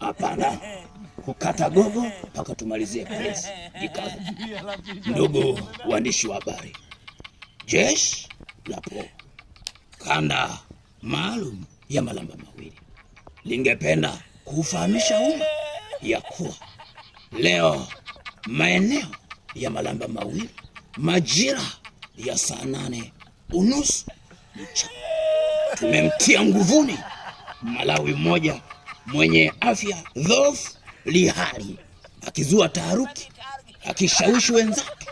Hapana, kukata gogo mpaka tumalizie press. Jikaze. Ndugu waandishi wa habari, Jeshi la Polisi kanda maalum ya Malamba Mawili lingependa kufahamisha umma ya kuwa leo maeneo ya Malamba Mawili majira ya saa 8:30 mchana tumemtia nguvuni Malawi mmoja mwenye afya dhoofu lihali, akizua taharuki, akishawishi wenzake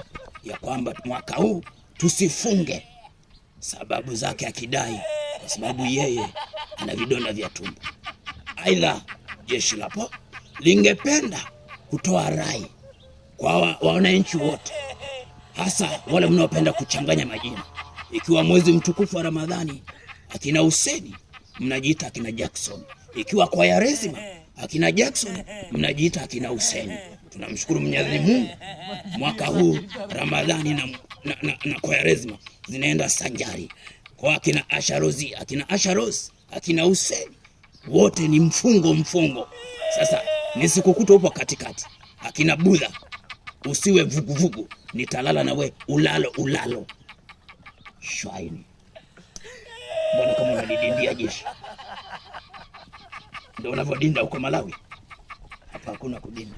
ya kwamba mwaka huu tusifunge, sababu zake akidai kwa sababu yeye ana vidonda vya tumbo. Aidha, Jeshi la Polisi lingependa kutoa rai kwa wananchi wote, hasa wale mnaopenda kuchanganya majina. Ikiwa mwezi mtukufu wa Ramadhani akina Huseni mnajiita akina Jackson, ikiwa kwa Kwaresima akina Jackson mnajiita akina Huseni. Tunamshukuru Mwenyezi Mungu, mwaka huu Ramadhani na Kwaresima zinaenda sanjari. Kwa akina Asharozi, akina Asharos, akina Huseni wote ni mfungo. Sasa nisikukuta upo katikati. Akina Budha, usiwe vuguvugu, nitalala na we ulalo. Shwaini. Mbona kama unadidindia jeshi? Ndio unavodinda huko Malawi? Hapa hakuna kudinda.